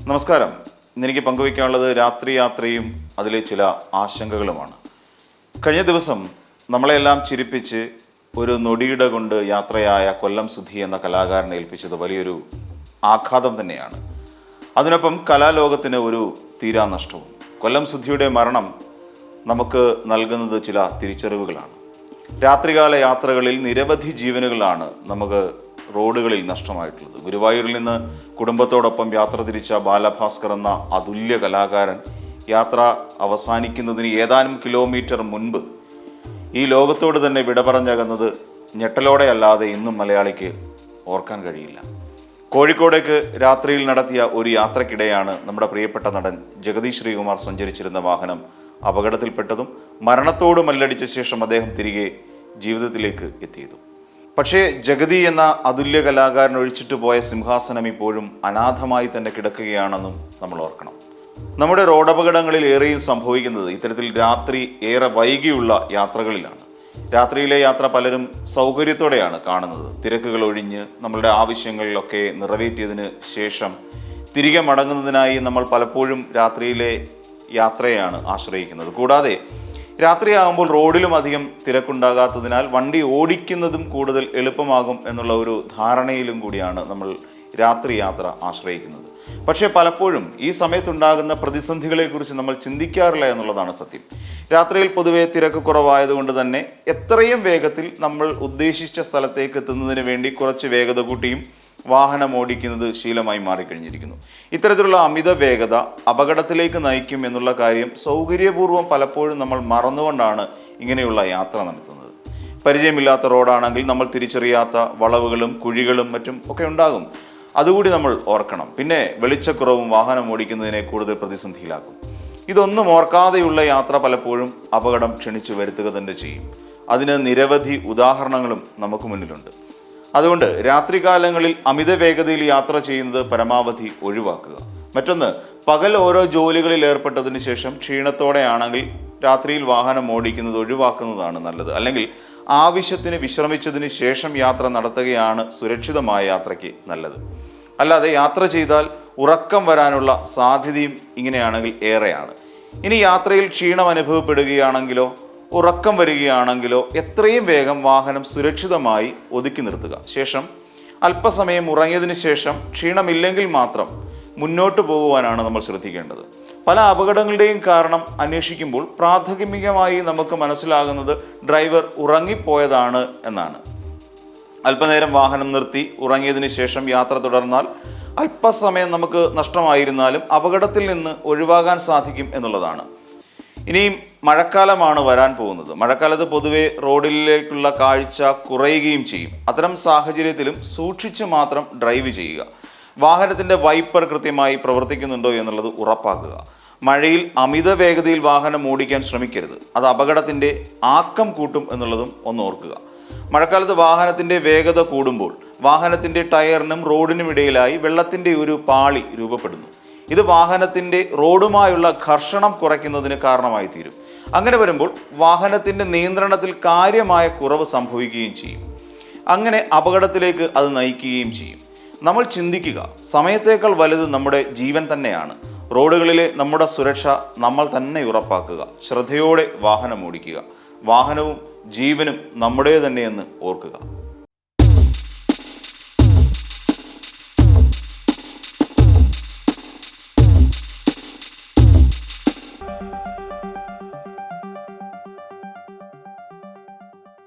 നമസ്കാരം. ഇന്നെനിക്ക് പങ്കുവയ്ക്കാനുള്ളത് രാത്രി യാത്രയും അതിലെ ചില ആശങ്കകളുമാണ്. കഴിഞ്ഞ ദിവസം നമ്മളെല്ലാം ചിരിപ്പിച്ച് ഒരു നൊടിയിട കൊണ്ട് യാത്രയായ കൊല്ലം സുധി എന്ന കലാകാരനെ ഏൽപ്പിച്ചത് വലിയൊരു ആഘാതം തന്നെയാണ്. അതിനൊപ്പം കലാലോകത്തിന് ഒരു തീരാനഷ്ടവും. കൊല്ലം സുധിയുടെ മരണം നമുക്ക് നൽകുന്നത് ചില തിരിച്ചറിവുകളാണ്. രാത്രികാല യാത്രകളിൽ നിരവധി ജീവനുകളാണ് നമുക്ക് റോഡുകളിൽ നഷ്ടമായിട്ടുള്ളത്. ഗുരുവായൂരിൽ നിന്ന് കുടുംബത്തോടൊപ്പം യാത്ര തിരിച്ച ബാലഭാസ്കർ എന്ന അതുല്യ കലാകാരൻ യാത്ര അവസാനിക്കുന്നതിന് ഏതാനും കിലോമീറ്റർ മുൻപ് ഈ ലോകത്തോട് തന്നെ വിട പറഞ്ഞകന്നത് ഞെട്ടലോടെ അല്ലാതെ ഇന്നും മലയാളിക്ക് ഓർക്കാൻ കഴിയില്ല. കോഴിക്കോടേക്ക് രാത്രിയിൽ നടത്തിയ ഒരു യാത്രക്കിടെയാണ് നമ്മുടെ പ്രിയപ്പെട്ട നടൻ ജഗതി ശ്രീകുമാർ സഞ്ചരിച്ചിരുന്ന വാഹനം അപകടത്തിൽപ്പെട്ടതും മരണത്തോട് മല്ലടിച്ച ശേഷം അദ്ദേഹം തിരികെ ജീവിതത്തിലേക്ക് എത്തിയതും. പക്ഷേ ജഗതി എന്ന അതുല്യ കലാകാരൻ ഒഴിച്ചിട്ട് പോയ സിംഹാസനം ഇപ്പോഴും അനാഥമായി തന്നെ കിടക്കുകയാണെന്നും നമ്മൾ ഓർക്കണം. നമ്മുടെ റോഡപകടങ്ങളിൽ ഏറെയും സംഭവിക്കുന്നത് ഇത്തരത്തിൽ രാത്രി ഏറെ വൈകിയുള്ള യാത്രകളിലാണ്. രാത്രിയിലെ യാത്ര പലരും സൗകര്യത്തോടെയാണ് കാണുന്നത്. തിരക്കുകൾ ഒഴിഞ്ഞ് നമ്മളുടെ ആവശ്യങ്ങളിലൊക്കെ നിറവേറ്റിയതിന് ശേഷം തിരികെ മടങ്ങുന്നതിനായി നമ്മൾ പലപ്പോഴും രാത്രിയിലെ യാത്രയാണ് ആശ്രയിക്കുന്നത്. കൂടാതെ രാത്രിയാകുമ്പോൾ റോഡിലും അധികം തിരക്കുണ്ടാകാത്തതിനാൽ വണ്ടി ഓടിക്കുന്നതും കൂടുതൽ എളുപ്പമാകും എന്നുള്ള ഒരു ധാരണയിലും കൂടിയാണ് നമ്മൾ രാത്രി യാത്ര ആശ്രയിക്കുന്നത്. പക്ഷേ പലപ്പോഴും ഈ സമയത്തുണ്ടാകുന്ന പ്രതിസന്ധികളെക്കുറിച്ച് നമ്മൾ ചിന്തിക്കാറില്ല എന്നുള്ളതാണ് സത്യം. രാത്രിയിൽ പൊതുവെ തിരക്ക് കുറവായതുകൊണ്ട് തന്നെ എത്രയും വേഗത്തിൽ നമ്മൾ ഉദ്ദേശിച്ച സ്ഥലത്തേക്ക് എത്തുന്നതിന് വേണ്ടി കുറച്ച് വേഗത കൂട്ടിയും വാഹനം ഓടിക്കുന്നത് ശീലമായി മാറിക്കഴിഞ്ഞിരിക്കുന്നു. ഇത്തരത്തിലുള്ള അമിത വേഗത അപകടത്തിലേക്ക് നയിക്കും എന്നുള്ള കാര്യം സൗകര്യപൂർവ്വം പലപ്പോഴും നമ്മൾ മറന്നുകൊണ്ടാണ് ഇങ്ങനെയുള്ള യാത്ര നടത്തുന്നത്. പരിചയമില്ലാത്ത റോഡാണെങ്കിൽ നമ്മൾ തിരിച്ചറിയാത്ത വളവുകളും കുഴികളും മറ്റും ഒക്കെ ഉണ്ടാകും. അതുകൂടി നമ്മൾ ഓർക്കണം. പിന്നെ വെളിച്ചക്കുറവും വാഹനം ഓടിക്കുന്നതിനെ കൂടുതൽ പ്രതിസന്ധിയിലാക്കും. ഇതൊന്നും ഓർക്കാതെയുള്ള യാത്ര പലപ്പോഴും അപകടം ക്ഷണിച്ചു വരുത്തുക തന്നെ ചെയ്യും. അതിന് നിരവധി ഉദാഹരണങ്ങളും നമുക്ക് മുന്നിലുണ്ട്. അതുകൊണ്ട് രാത്രികാലങ്ങളിൽ അമിത വേഗതയിൽ യാത്ര ചെയ്യുന്നത് പരമാവധി ഒഴിവാക്കുക. മറ്റൊന്ന്, പകൽ ഓരോ ജോലികളിൽ ഏർപ്പെട്ടതിന് ശേഷം ക്ഷീണത്തോടെയാണെങ്കിൽ രാത്രിയിൽ വാഹനം ഓടിക്കുന്നത് ഒഴിവാക്കുന്നതാണ് നല്ലത്. അല്ലെങ്കിൽ ആവശ്യത്തിന് വിശ്രമിച്ചതിന് ശേഷം യാത്ര നടത്തുകയാണ് സുരക്ഷിതമായ യാത്രയ്ക്ക് നല്ലത്. അല്ലാതെ യാത്ര ചെയ്താൽ ഉറക്കം വരാനുള്ള സാധ്യതയും ഇങ്ങനെയാണെങ്കിൽ ഏറെയാണ്. ഇനി യാത്രയിൽ ക്ഷീണം അനുഭവപ്പെടുകയാണെങ്കിലോ ഉറക്കം വരികയാണെങ്കിലോ എത്രയും വേഗം വാഹനം സുരക്ഷിതമായി ഒതുക്കി നിർത്തുക. ശേഷം അല്പസമയം ഉറങ്ങിയതിന് ശേഷം ക്ഷീണമില്ലെങ്കിൽ മാത്രം മുന്നോട്ട് പോകുവാനാണ് നമ്മൾ ശ്രദ്ധിക്കേണ്ടത്. പല അപകടങ്ങളുടെയും കാരണം അന്വേഷിക്കുമ്പോൾ പ്രാഥമികമായി നമുക്ക് മനസ്സിലാകുന്നത് ഡ്രൈവർ ഉറങ്ങിപ്പോയതാണ് എന്നാണ്. അല്പനേരം വാഹനം നിർത്തി ഉറങ്ങിയതിന് ശേഷം യാത്ര തുടർന്നാൽ അല്പസമയം നമുക്ക് നഷ്ടമായിരുന്നാലും അപകടത്തിൽ നിന്ന് ഒഴിവാകാൻ സാധിക്കും എന്നുള്ളതാണ്. ഇനിയും മഴക്കാലമാണ് വരാൻ പോകുന്നത്. മഴക്കാലത്ത് പൊതുവെ റോഡിലേക്കുള്ള കാഴ്ച കുറയുകയും ചെയ്യും. അത്തരം സാഹചര്യത്തിലും സൂക്ഷിച്ച് മാത്രം ഡ്രൈവ് ചെയ്യുക. വാഹനത്തിൻ്റെ വൈപ്പർ കൃത്യമായി പ്രവർത്തിക്കുന്നുണ്ടോ എന്നുള്ളത് ഉറപ്പാക്കുക. മഴയിൽ അമിത വേഗതയിൽ വാഹനം ഓടിക്കാൻ ശ്രമിക്കരുത്. അത് അപകടത്തിൻ്റെ ആക്കം കൂട്ടും എന്നുള്ളതും ഒന്ന് ഓർക്കുക. മഴക്കാലത്ത് വാഹനത്തിൻ്റെ വേഗത കൂടുമ്പോൾ വാഹനത്തിൻ്റെ ടയറിനും റോഡിനും ഇടയിലായി വെള്ളത്തിൻ്റെ ഒരു പാളി രൂപപ്പെടുന്നു. ഇത് വാഹനത്തിൻ്റെ റോഡുമായുള്ള ഘർഷണം കുറയ്ക്കുന്നതിന് കാരണമായി തീരും. അങ്ങനെ വരുമ്പോൾ വാഹനത്തിൻ്റെ നിയന്ത്രണത്തിൽ കാര്യമായ കുറവ് സംഭവിക്കുകയും ചെയ്യും. അങ്ങനെ അപകടത്തിലേക്ക് അത് നയിക്കുകയും ചെയ്യും. നമ്മൾ ചിന്തിക്കുക, സമയത്തേക്കാൾ വലുത് നമ്മുടെ ജീവൻ തന്നെയാണ്. റോഡുകളിലെ നമ്മുടെ സുരക്ഷ നമ്മൾ തന്നെ ഉറപ്പാക്കുക. ശ്രദ്ധയോടെ വാഹനം ഓടിക്കുക. വാഹനവും ജീവനും നമ്മുടെ തന്നെയെന്ന് ഓർക്കുക.